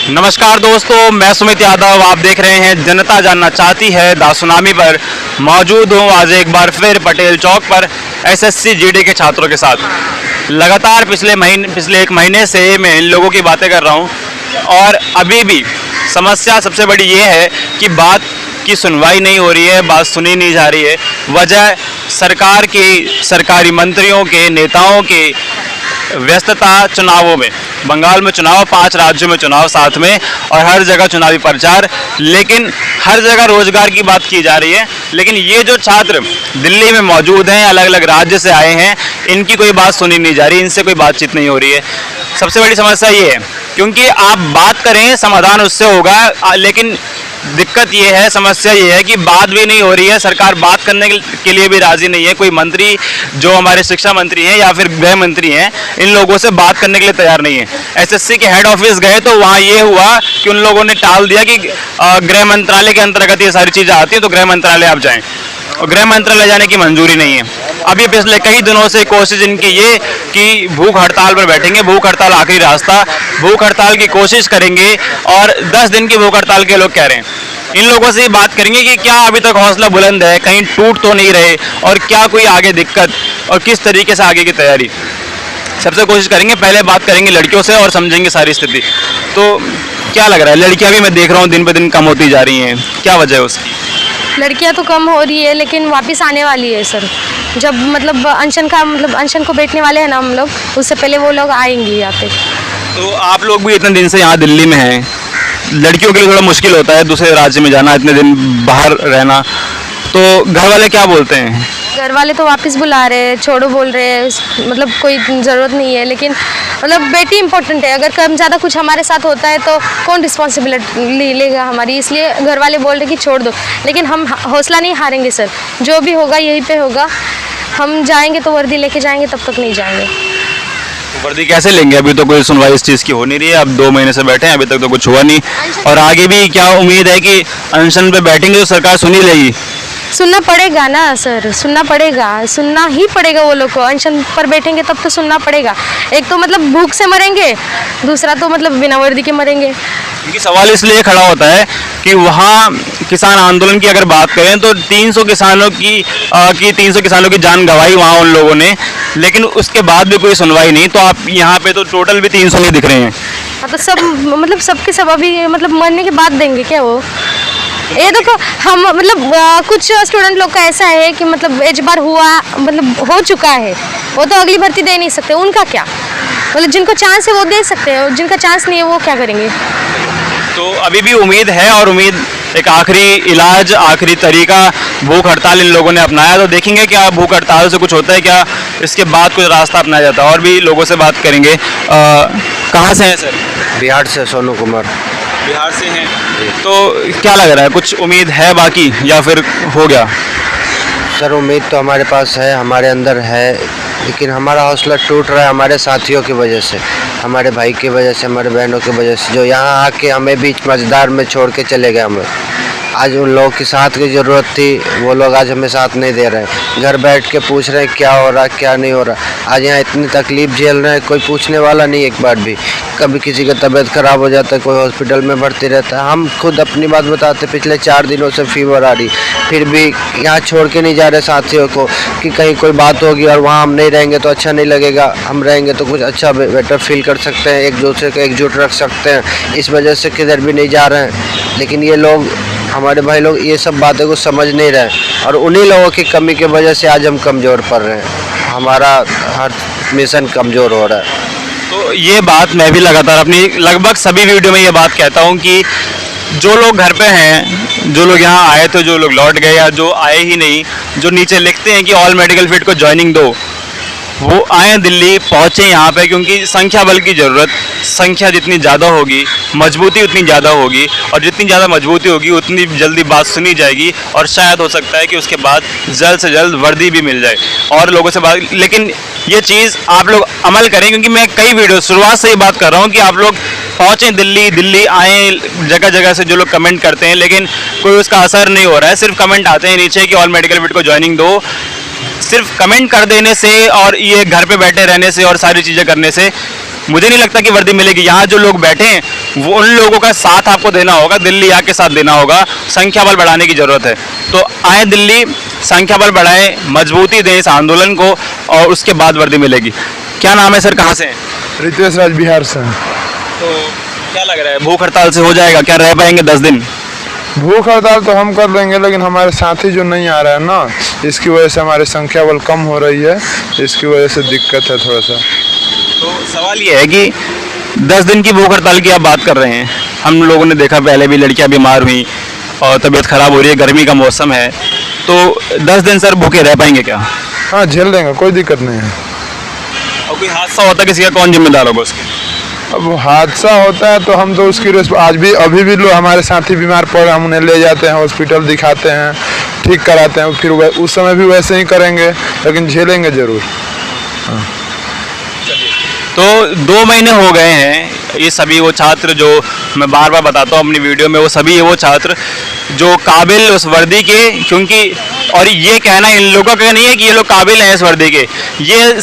नमस्कार दोस्तों, मैं सुमित यादव। आप देख रहे हैं जनता जानना चाहती है दा सुनामी पर। मौजूद हूँ आज एक बार फिर पटेल चौक पर एसएससी जीडी के छात्रों के साथ। लगातार पिछले एक महीने से मैं इन लोगों की बातें कर रहा हूँ और अभी भी समस्या सबसे बड़ी ये है कि बात की सुनवाई नहीं हो रही है, बात सुनी नहीं जा रही है। वजह सरकार की, सरकारी मंत्रियों के, नेताओं के व्यस्तता चुनावों में। बंगाल में चुनाव, 5 राज्यों में चुनाव साथ में, और हर जगह चुनावी प्रचार, लेकिन हर जगह रोजगार की बात की जा रही है। लेकिन ये जो छात्र दिल्ली में मौजूद हैं, अलग अलग राज्य से आए हैं, इनकी कोई बात सुनी नहीं जा रही, इनसे कोई बातचीत नहीं हो रही है। सबसे बड़ी समस्या ये है, क्योंकि आप बात करें समाधान उससे होगा, लेकिन दिक्कत ये है, समस्या ये है कि बात भी नहीं हो रही है। सरकार बात करने के लिए भी राजी नहीं है। कोई मंत्री जो हमारे शिक्षा मंत्री हैं या फिर गृह मंत्री हैं, इन लोगों से बात करने के लिए तैयार नहीं है। एसएससी के हेड ऑफिस गए तो वहाँ ये हुआ कि उन लोगों ने टाल दिया कि गृह मंत्रालय के अंतर्गत ये सारी चीज़ें आती हैं, तो गृह मंत्रालय आप जाएँ। और गृह मंत्रालय जाने की मंजूरी नहीं है। अभी पिछले कई दिनों से कोशिश इनकी ये कि भूख हड़ताल पर बैठेंगे, भूख हड़ताल आखिरी रास्ता, भूख हड़ताल की कोशिश करेंगे। और 10 दिन की भूख हड़ताल के लोग कह रहे हैं। इन लोगों से बात करेंगे कि क्या अभी तक हौसला बुलंद है, कहीं टूट तो नहीं रहे, और क्या कोई आगे दिक्कत, और किस तरीके से आगे की तैयारी। सबसे कोशिश करेंगे, पहले बात करेंगे लड़कियों से और समझेंगे सारी स्थिति। तो क्या लग रहा है, लड़कियां भी मैं देख रहा हूँ दिन ब दिन कम होती जा रही हैं, क्या वजह है उसकी? लड़कियां तो कम हो रही है, लेकिन वापस आने वाली है सर। जब अनशन को बैठने वाले हैं ना हम लोग, उससे पहले वो लोग आएंगे यहाँ पे। तो आप लोग भी इतने दिन से यहाँ दिल्ली में हैं, लड़कियों के लिए थोड़ा मुश्किल होता है दूसरे राज्य में जाना, इतने दिन बाहर रहना, तो घर वाले क्या बोलते हैं? घर वाले तो वापस बुला रहे हैं, छोड़ो बोल रहे हैं, कोई ज़रूरत नहीं है। लेकिन बेटी इंपॉर्टेंट है। अगर कम ज़्यादा कुछ हमारे साथ होता है तो कौन रिस्पॉन्सिबिलिटी लेगा हमारी, इसलिए घर वाले बोल रहे कि छोड़ दो। लेकिन हम हौसला नहीं हारेंगे सर, जो भी होगा यहीं पर होगा। हम जाएँगे तो वर्दी लेके जाएँगे, तब तक नहीं जाएँगे। वर्दी कैसे लेंगे? अभी तो कोई सुनवाई इस चीज़ की हो नहीं रही है। अब 2 महीने से बैठे हैं, अभी तक तो कुछ हुआ नहीं। और आगे भी क्या उम्मीद है कि अनशन पे बैठेंगे तो सरकार सुन ही लेगी? सुनना पड़ेगा ना सर, सुनना पड़ेगा, सुनना ही पड़ेगा। वो लोग को अनशन पर बैठेंगे तब तो सुनना पड़ेगा। एक तो भूख से मरेंगे, दूसरा तो बिना वर्दी के मरेंगे। क्योंकि सवाल इसलिए खड़ा होता है कि वहाँ किसान आंदोलन की अगर बात करें तो 300 किसानों की जान गंवाई वहाँ उन लोगों ने, लेकिन उसके बाद भी कोई सुनवाई नहीं। तो आप यहाँ पे तो टोटल भी 300 नहीं दिख रहे हैं। हाँ तो सब सबके सब अभी मरने के बाद देंगे क्या वो? ये देखो, हम कुछ स्टूडेंट लोग का ऐसा है कि एज बार हुआ, हो चुका है, वो तो अगली भर्ती दे नहीं सकते। उनका क्या? जिनको चांस है वो दे सकते हैं, जिनका चांस नहीं है वो क्या करेंगे? तो अभी भी उम्मीद है, और उम्मीद एक आखिरी इलाज, आखिरी तरीका भूख हड़ताल इन लोगों ने अपनाया। तो देखेंगे क्या भूख हड़ताल से कुछ होता है, क्या इसके बाद कुछ रास्ता अपनाया जाता है। और भी लोगों से बात करेंगे। कहाँ से हैं सर? बिहार से सोनू कुमार। बिहार से हैं, तो क्या लग रहा है, कुछ उम्मीद है बाकी या फिर हो गया? सर उम्मीद तो हमारे पास है, हमारे अंदर है, लेकिन हमारा हौसला टूट रहा है हमारे साथियों की वजह से, हमारे भाई की वजह से, हमारे बहनों की वजह से, जो यहाँ आके हमें बीच मझदार में छोड़ के चले गए। हमें आज उन लोगों की साथ की ज़रूरत थी, वो लोग आज हमें साथ नहीं दे रहे हैं। घर बैठ के पूछ रहे हैं क्या हो रहा, क्या नहीं हो रहा। आज यहाँ इतनी तकलीफ़ झेल रहे हैं, कोई पूछने वाला नहीं एक बार भी। कभी किसी का तबीयत ख़राब हो जाता है, कोई हॉस्पिटल में भर्ती रहता है। हम खुद अपनी बात बताते, पिछले 4 दिनों से फीवर आ रही, फिर भी यहाँ छोड़ के नहीं जा रहे साथियों को कि कहीं कोई बात होगी और वहाँ हम नहीं रहेंगे तो अच्छा नहीं लगेगा, हम रहेंगे तो कुछ अच्छा बेटर फील कर सकते हैं, एक दूसरे को एकजुट रख सकते हैं। इस वजह से किधर भी नहीं जा रहे हैं। लेकिन ये लोग, हमारे भाई लोग, ये सब बातें को समझ नहीं रहे, और उन्हीं लोगों की कमी की वजह से आज हम कमज़ोर पड़ रहे हैं। हमारा हर मिशन कमज़ोर हो रहा है। तो ये बात मैं भी लगातार अपनी लगभग सभी वीडियो में ये बात कहता हूँ कि जो लोग घर पे हैं, जो लोग यहाँ आए थे, जो लोग लौट गए या जो आए ही नहीं, जो नीचे लिखते हैं कि ऑल मेडिकल फील्ड को ज्वाइनिंग दो, वो आए दिल्ली, पहुँचे यहाँ पे, क्योंकि संख्या बल की ज़रूरत, संख्या जितनी ज़्यादा होगी मजबूती उतनी ज़्यादा होगी, और जितनी ज़्यादा मजबूती होगी उतनी जल्दी बात सुनी जाएगी, और शायद हो सकता है कि उसके बाद जल्द से जल्द वर्दी भी मिल जाए और लोगों से बात। लेकिन ये चीज़ आप लोग अमल करें, क्योंकि मैं कई वीडियो शुरुआत से ही बात कर रहा हूँ कि आप लोग पहुँचें दिल्ली आएँ, जगह जगह से जो लोग कमेंट करते हैं, लेकिन कोई उसका असर नहीं हो रहा है। सिर्फ कमेंट आते हैं नीचे कि ऑल मेडिकल फील्ड को ज्वाइनिंग दो। सिर्फ कमेंट कर देने से और ये घर पे बैठे रहने से और सारी चीज़ें करने से मुझे नहीं लगता कि वर्दी मिलेगी। यहाँ जो लोग बैठे हैं वो उन लोगों का साथ आपको देना होगा, दिल्ली आके साथ देना होगा, संख्या बल बढ़ाने की ज़रूरत है। तो आए दिल्ली, संख्या बल बढ़ाएं, मजबूती दें इस आंदोलन को और उसके बाद वर्दी मिलेगी। क्या नाम है सर, कहाँ से हैं? रितेश राज बिहार से। तो क्या लग रहा है, भूख हड़ताल से हो जाएगा? क्या रह पाएंगे 10 दिन? भूख हड़ताल तो हम कर देंगे, लेकिन हमारे साथी जो नहीं आ रहा है ना, इसकी वजह से हमारी संख्या बल कम हो रही है, इसकी वजह से दिक्कत है थोड़ा सा। तो सवाल ये है कि 10 दिन की भूख हड़ताल की आप बात कर रहे हैं। हम लोगों ने देखा पहले भी लड़कियां बीमार हुई और तबीयत खराब हो रही है, गर्मी का मौसम है, तो 10 दिन सर भूखे रह पाएंगे क्या? हाँ, झेल लेंगे, कोई दिक्कत नहीं है। और कोई हादसा होता किसी का, कौन जिम्मेदार होगा उसके? अब हादसा होता है तो हम तो उसकी आज भी अभी भी लोग हमारे साथी बीमार पड़े, हम उन्हें ले जाते हैं हॉस्पिटल, दिखाते हैं, ठीक कराते हैं, फिर उस समय भी वैसे ही करेंगे, लेकिन झेलेंगे जरूर। तो 2 महीने हो गए हैं, ये सभी वो छात्र जो मैं बार बार बताता हूँ अपनी वीडियो में, वो सभी वो छात्र जो काबिल उस वर्दी के, क्योंकि और ये कहना इन लोगों का नहीं है कि ये लोग काबिल हैं इस वर्दी के, ये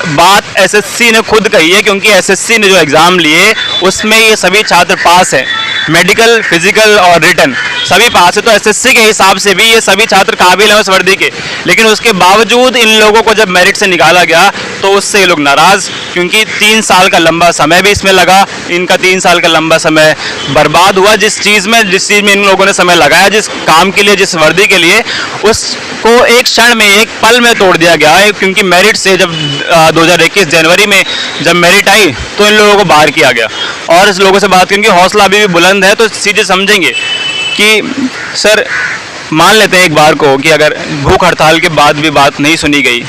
बात एसएससी ने खुद कही है, क्योंकि एसएससी ने जो एग्ज़ाम लिए उसमें ये सभी छात्र पास हैं, मेडिकल, फिजिकल और रिटन सभी पास है। तो एसएससी के हिसाब से भी ये सभी छात्र काबिल हैं उस वर्दी के, लेकिन उसके बावजूद इन लोगों को जब मेरिट से निकाला गया तो उससे ये लोग नाराज़, क्योंकि 3 साल का लंबा समय भी इसमें लगा, इनका 3 साल का लंबा समय बर्बाद हुआ। जिस चीज़ में इन लोगों ने समय लगाया, जिस काम के लिए, जिस वर्दी के लिए, उसको एक क्षण में, एक पल में तोड़ दिया गया है। क्योंकि मेरिट से जब 2021 जनवरी में जब मेरिट आई तो इन लोगों को बाहर किया गया। और इस लोगों से बात करेंगे, हौसला अभी भी बुलंद है, तो चीज़ें समझेंगे कि सर मान लेते हैं एक बार को कि अगर भूख हड़ताल के बाद भी बात नहीं सुनी गई,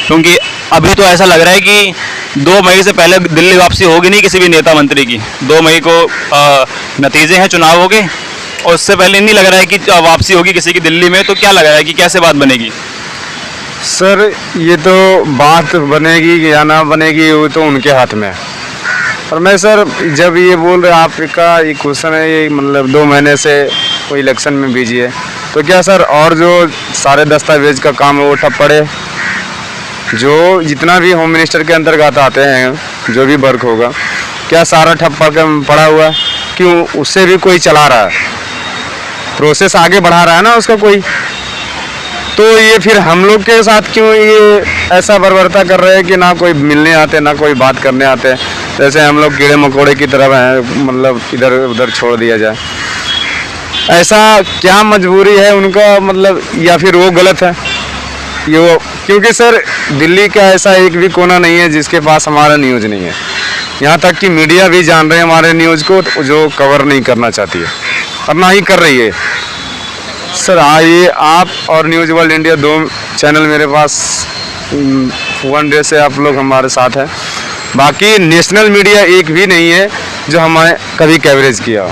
क्योंकि अभी तो ऐसा लग रहा है कि 2 मई से पहले दिल्ली वापसी होगी नहीं किसी भी नेता मंत्री की। 2 मई को नतीजे हैं चुनाव होंगे और उससे पहले नहीं लग रहा है कि वापसी होगी किसी की दिल्ली में। तो क्या लग रहा है कि कैसे बात बनेगी? सर ये तो बात बनेगी या ना बनेगी वो तो उनके हाथ में है। और मैं सर जब ये बोल रहे आपका ये क्वेश्चन है, ये मतलब 2 महीने से कोई इलेक्शन में बिजी है, तो क्या सर और जो सारे दस्तावेज का काम है वो ठप पड़े? जो जितना भी होम मिनिस्टर के अंतर्गत आते हैं, जो भी वर्क होगा, क्या सारा ठप पड़ा हुआ है? क्यों? उससे भी कोई चला रहा है, प्रोसेस आगे बढ़ा रहा है ना उसका कोई। तो ये फिर हम लोग के साथ क्यों ये ऐसा बर्बरता कर रहे हैं कि ना कोई मिलने आते, ना कोई बात करने आते, जैसे हम लोग कीड़े मकोड़े की तरह हैं, मतलब इधर उधर छोड़ दिया जाए। ऐसा क्या मजबूरी है उनका, मतलब, या फिर वो गलत है ये वो? क्योंकि सर दिल्ली का ऐसा एक भी कोना नहीं है जिसके पास हमारा न्यूज़ नहीं है। यहाँ तक कि मीडिया भी जान रहे हैं हमारे न्यूज़ को, जो कवर नहीं करना चाहती है और ना ही कर रही है। सर आइए, आप और न्यूज़ वर्ल्ड इंडिया 2 चैनल मेरे पास 1 डे से आप लोग हमारे साथ हैं। बाकी नेशनल मीडिया एक भी नहीं है जो हमारे कभी कवरेज किया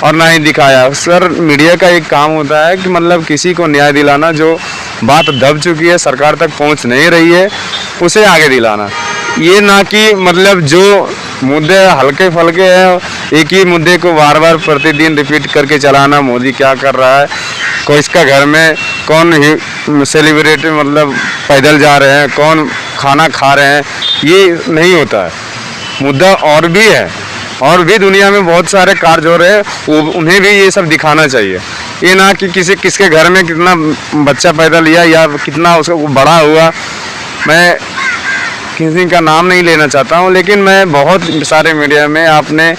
और ना ही दिखाया। सर मीडिया का एक काम होता है कि मतलब किसी को न्याय दिलाना, जो बात दब चुकी है, सरकार तक पहुंच नहीं रही है, उसे आगे दिलाना। ये ना कि मतलब जो मुद्दे हल्के फुल्के हैं, एक ही मुद्दे को बार बार प्रतिदिन रिपीट करके चलाना, मोदी क्या कर रहा है, कोई इसका घर में कौन सेलिब्रिटी मतलब पैदल जा रहे हैं, कौन खाना खा रहे हैं, ये नहीं होता है। मुद्दा और भी है, और भी दुनिया में बहुत सारे कार्य हो रहे हैं, उन्हें भी ये सब दिखाना चाहिए। ये ना कि किसके घर में कितना बच्चा पैदा लिया या कितना उसका बड़ा हुआ। मैं किसी का नाम नहीं लेना चाहता हूँ, लेकिन मैं बहुत सारे मीडिया में, आपने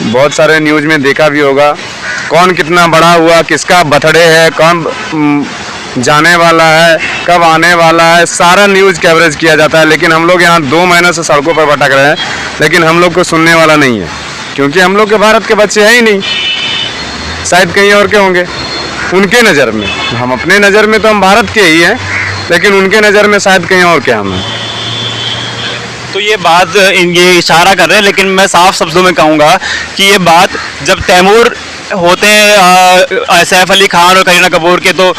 बहुत सारे न्यूज़ में देखा भी होगा, कौन कितना बड़ा हुआ, किसका बर्थडे है, कौन जाने वाला है, कब आने वाला है, सारा न्यूज़ कवरेज किया जाता है। लेकिन हम लोग यहाँ 2 महीने से सड़कों पर भटक रहे हैं, लेकिन हम लोग को सुनने वाला नहीं है, क्योंकि हम लोग के भारत के बच्चे हैं ही नहीं, शायद कहीं और के होंगे उनके नज़र में। हम अपने नज़र में तो हम भारत के ही हैं, लेकिन उनके नज़र में शायद कहीं और के हम हैं। तो ये बात ये इशारा कर रहे हैं, लेकिन मैं साफ शब्दों में कहूँगा कि ये बात जब तैमूर होते हैं, सैफ अली खान और करीना कपूर के, तो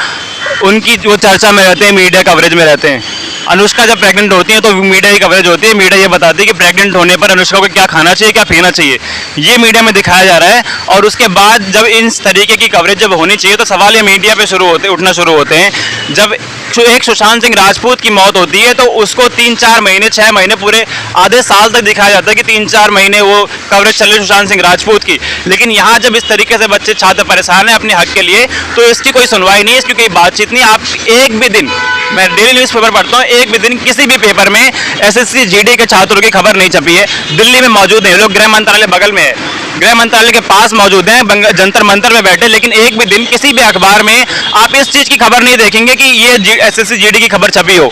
उनकी वो चर्चा में रहते हैं, मीडिया कवरेज में रहते हैं। अनुष्का जब प्रेग्नेंट होती है तो मीडिया की कवरेज होती है, मीडिया ये बताती है कि प्रेग्नेंट होने पर अनुष्का को क्या खाना चाहिए, क्या पीना चाहिए, ये मीडिया में दिखाया जा रहा है। और उसके बाद जब इन तरीके की कवरेज जब होनी चाहिए तो सवाल ये मीडिया पे उठना शुरू होते हैं, जब एक सुशांत सिंह राजपूत की मौत होती है तो उसको 3-4 महीने 6 महीने पूरे आधे साल तक दिखाया जाता है कि 3-4 महीने वो कवरेज चल रही है सुशांत सिंह राजपूत की। लेकिन यहाँ जब इस तरीके से बच्चे छात्र परेशान हैं अपने हक के लिए तो इसकी कोई सुनवाई नहीं है, इसकी कोई बातचीत नहीं। आप एक भी दिन, मैं डेली न्यूज़पेपर पढ़ता हूँ, एक भी दिन किसी भी पेपर में एसएससी जीडी के छात्रों की खबर नहीं छपी है। दिल्ली में मौजूद है लोग, गृह मंत्रालय बगल में है, गृह मंत्रालय के पास मौजूद हैं, जंतर मंतर में बैठे, लेकिन एक भी दिन किसी भी अखबार में आप इस चीज़ की खबर नहीं देखेंगे कि ये एसएससी जीडी की खबर छपी हो।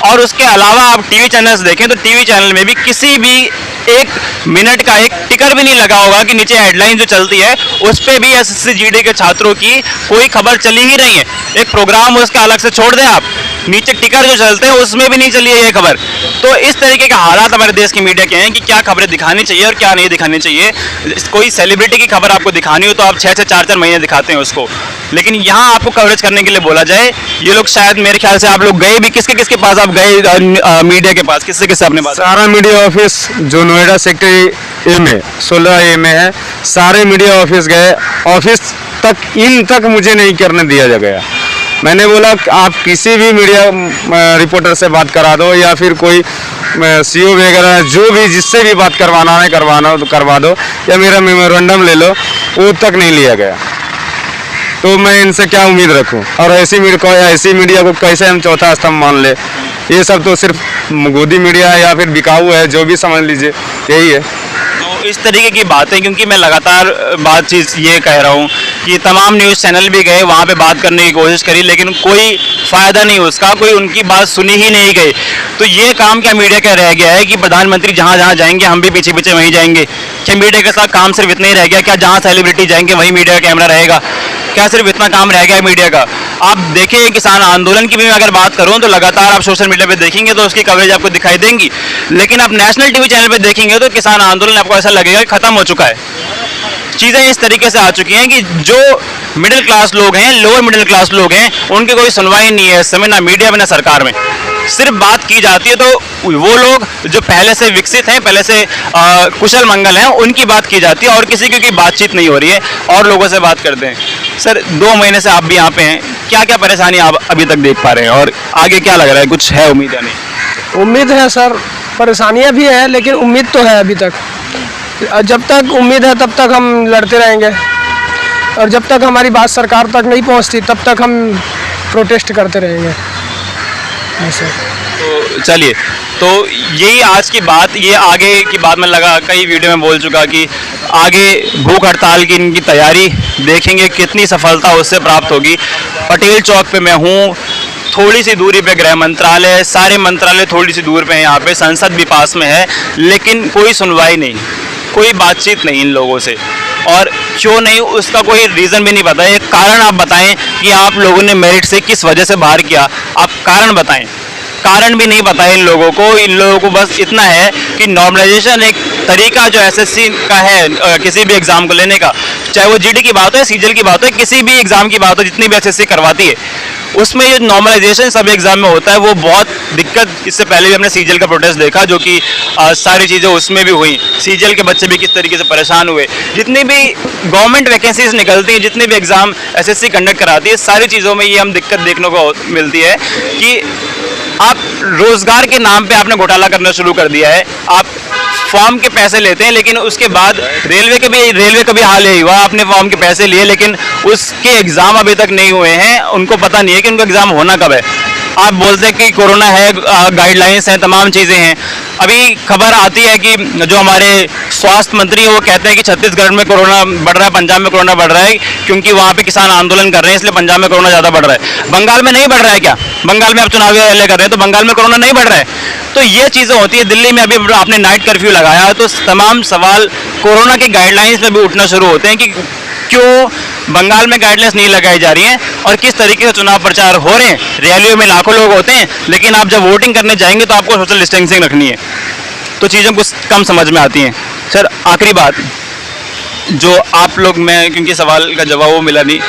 और उसके अलावा आप टीवी चैनल्स देखें तो टीवी चैनल में भी किसी भी एक मिनट का एक टिकर भी नहीं लगा होगा कि नीचे हेडलाइन जो चलती है उस पर भी एसएससी जीडी के छात्रों की कोई खबर चली ही नहीं है। एक प्रोग्राम उसका अलग से छोड़ दें आप, नीचे टिकर जो चलते हैं उसमें भी नहीं चली है ये खबर। तो इस तरीके के हालात हमारे देश की मीडिया के हैं कि क्या खबरें दिखानी चाहिए और क्या नहीं दिखानी चाहिए। कोई सेलिब्रिटी की खबर आपको दिखानी हो तो आप 6 से 4 महीने दिखाते हैं उसको, लेकिन यहाँ आपको कवरेज करने के लिए बोला जाए। ये लोग शायद मेरे ख्याल से आप लोग गए भी, किसके किसके पास आप गए मीडिया के पास, किससे किससे आपने बात? सारा मीडिया ऑफिस जो नोएडा सेक्टर ए में 16A में है, सारे मीडिया ऑफिस गए, ऑफिस तक इन तक मुझे नहीं करने दिया गया। मैंने बोला आप किसी भी मीडिया रिपोर्टर से बात करा दो या फिर कोई सीओ वगैरह जो भी जिससे भी बात करवाना है करवा दो या मेरा मेमोरेंडम ले लो, वो तक नहीं लिया गया। तो मैं इनसे क्या उम्मीद रखूं? और ऐसी मीडिया को कैसे हम चौथा स्तंभ मान ले? ये सब तो सिर्फ गोदी मीडिया है या फिर बिकाऊ है, जो भी समझ लीजिए, यही है। तो इस तरीके की बातें, क्योंकि मैं लगातार बातचीत ये कह रहा हूँ कि तमाम न्यूज़ चैनल भी गए, वहाँ पे बात करने की कोशिश करी, लेकिन कोई फ़ायदा नहीं उसका, कोई उनकी बात सुनी ही नहीं गई। तो ये काम क्या मीडिया का रह गया है कि प्रधानमंत्री जहाँ जहाँ जाएंगे हम भी पीछे पीछे वहीं जाएंगे? क्या मीडिया के साथ काम सिर्फ इतना ही रह गया? क्या जहाँ सेलिब्रिटी जाएंगे वहीं मीडिया का कैमरा रहेगा? क्या सिर्फ इतना काम रह गया है मीडिया का? आप देखिए किसान आंदोलन की भी मैं अगर बात करूं तो लगातार आप सोशल मीडिया पे देखेंगे तो उसकी कवरेज आपको दिखाई देंगी, लेकिन आप नेशनल टीवी चैनल पे देखेंगे तो किसान आंदोलन आपको ऐसा लगेगा कि खत्म हो चुका है। चीज़ें इस तरीके से आ चुकी हैं कि जो मिडिल क्लास लोग हैं, लोअर मिडिल क्लास लोग हैं, उनकी कोई सुनवाई नहीं है इस समय, ना मीडिया में ना सरकार में। सिर्फ बात की जाती है तो वो लोग जो पहले से विकसित हैं, पहले से कुशल मंगल हैं, उनकी बात की जाती है और किसी की बातचीत नहीं हो रही है। और लोगों से बात करते हैं। सर 2 महीने से आप भी यहाँ पे हैं, क्या क्या परेशानी आप अभी तक देख पा रहे हैं और आगे क्या लग रहा है, कुछ है उम्मीद या नहीं? उम्मीद है सर, परेशानियाँ भी हैं लेकिन उम्मीद तो है अभी तक। जब तक उम्मीद है तब तक हम लड़ते रहेंगे और जब तक हमारी बात सरकार तक नहीं पहुंचती तब तक हम प्रोटेस्ट करते रहेंगे। तो चलिए, तो यही आज की बात, ये आगे की बात मैं लगा कई वीडियो में बोल चुका कि आगे भूख हड़ताल की इनकी तैयारी देखेंगे, कितनी सफलता उससे प्राप्त होगी। पटेल चौक पे मैं हूँ, थोड़ी सी दूरी पे गृह मंत्रालय, सारे मंत्रालय थोड़ी सी दूर पे हैं, यहाँ पे संसद भी पास में है, लेकिन कोई सुनवाई नहीं, कोई बातचीत नहीं इन लोगों से। और क्यों नहीं उसका कोई रीज़न भी नहीं पता। एक कारण आप बताएं कि आप लोगों ने मेरिट से किस वजह से बाहर किया, आप कारण बताएं। कारण भी नहीं पता है इन लोगों को बस इतना है कि नॉर्मलाइजेशन एक तरीका जो एसएससी का है किसी भी एग्ज़ाम को लेने का, चाहे वो जीडी की बात हो, सीजीएल की बात हो, किसी भी एग्ज़ाम की बात हो, जितनी भी एसएससी करवाती है, उसमें जो नॉर्मलाइजेशन सब एग्ज़ाम में होता है वो बहुत दिक्कत। इससे पहले भी हमने सीजीएल का प्रोटेस्ट देखा, जो कि सारी चीज़ें उसमें भी हुई। सीजीएल के बच्चे भी किस तरीके से परेशान हुए। जितनी भी गवर्नमेंट वैकेंसीज निकलती हैं, जितने भी एग्ज़ाम एसएससी कंडक्ट कराती है, सारी चीज़ों में ये हम दिक्कत देखने को मिलती है कि आप रोज़गार के नाम पे आपने घोटाला करना शुरू कर दिया है। आप फॉर्म के पैसे लेते हैं, लेकिन उसके बाद रेलवे का भी हाल यही हुआ, आपने फॉर्म के पैसे लिए लेकिन उसके एग्ज़ाम अभी तक नहीं हुए हैं, उनको पता नहीं है कि उनका एग्ज़ाम होना कब है। आप बोलते हैं कि कोरोना है, गाइडलाइंस हैं, तमाम चीज़ें हैं। अभी खबर आती है कि जो हमारे स्वास्थ्य मंत्री हैं वो कहते हैं कि छत्तीसगढ़ में कोरोना बढ़ रहा है, पंजाब में कोरोना बढ़ रहा है, क्योंकि वहाँ पे किसान आंदोलन कर रहे हैं, इसलिए पंजाब में कोरोना ज़्यादा बढ़ रहा है। बंगाल में नहीं बढ़ रहा है क्या? बंगाल में आप चुनावी रैली कर रहे हैं तो बंगाल में कोरोना नहीं बढ़ रहा है। तो ये चीज़ें होती है। दिल्ली में अभी आपने नाइट कर्फ्यू लगाया तो तमाम सवाल कोरोना के गाइडलाइंस में भी उठना शुरू होते हैं कि क्यों बंगाल में गाइडलाइंस नहीं लगाई जा रही हैं और किस तरीके से चुनाव प्रचार हो रहे हैं। रैलियों में लाखों लोग होते हैं, लेकिन आप जब वोटिंग करने जाएंगे तो आपको सोशल डिस्टेंसिंग रखनी है, तो चीज़ें कुछ कम समझ में आती हैं। सर आखिरी बात जो आप लोग, मैं क्योंकि सवाल का जवाब वो मिला नहीं,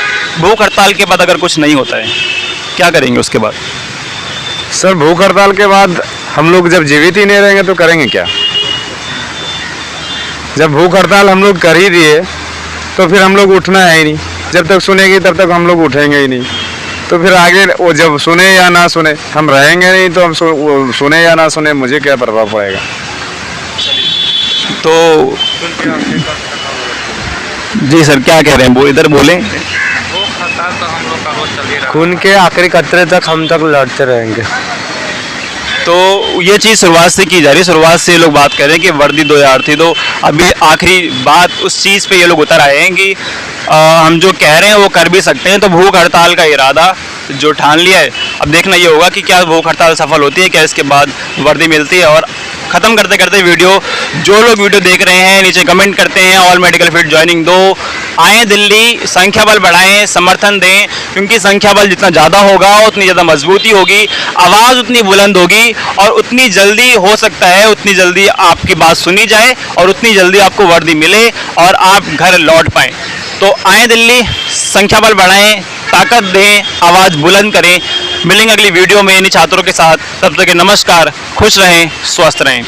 भूख हड़ताल के बाद अगर कुछ नहीं होता है क्या करेंगे उसके बाद? सर भूख हड़ताल के बाद हम लोग जब जीवित ही नहीं रहेंगे तो करेंगे क्या? जब भूख हड़ताल हम लोग कर ही दिए तो फिर हम लोग उठना है ही नहीं। जब तक सुनेंगे तब तक हम लोग उठेंगे ही नहीं। तो फिर आगे वो जब सुने या ना सुने, हम रहेंगे नहीं तो हम वो सुने या ना सुने, मुझे क्या प्रभाव पड़ेगा। तो जी सर क्या कह रहे हैं, वो इधर बोलें। खून के आखिरी कतरे तक हम तक लड़ते रहेंगे। तो ये चीज़ शुरुआत से की जा रही है, शुरुआत से ये लोग बात कर रहे हैं कि वर्दी 2000 थी, तो अभी आखिरी बात उस चीज़ पे ये लोग उतर आए हैं कि हम जो कह रहे हैं वो कर भी सकते हैं। तो भूख हड़ताल का इरादा जो ठान लिया है, अब देखना ये होगा कि क्या भूख हड़ताल सफल होती है, क्या इसके बाद वर्दी मिलती है। और ख़त्म करते करते वीडियो, जो लोग वीडियो देख रहे हैं नीचे कमेंट करते हैं ऑल मेडिकल फील्ड ज्वाइनिंग दो, आएँ दिल्ली, संख्या बल बढ़ाएं, समर्थन दें, क्योंकि संख्या बल जितना ज़्यादा होगा उतनी ज़्यादा मजबूती होगी, आवाज़ उतनी बुलंद होगी और उतनी जल्दी हो सकता है, उतनी जल्दी आपकी बात सुनी जाए और उतनी जल्दी आपको वर्दी मिले और आप घर लौट पाएँ। तो आएँ दिल्ली, संख्या बल बढ़ाएं, ताकत दें, आवाज़ बुलंद करें। मिलेंगे अगली वीडियो में इन्हीं छात्रों के साथ, तब तक के नमस्कार, खुश रहें, स्वस्थ रहें।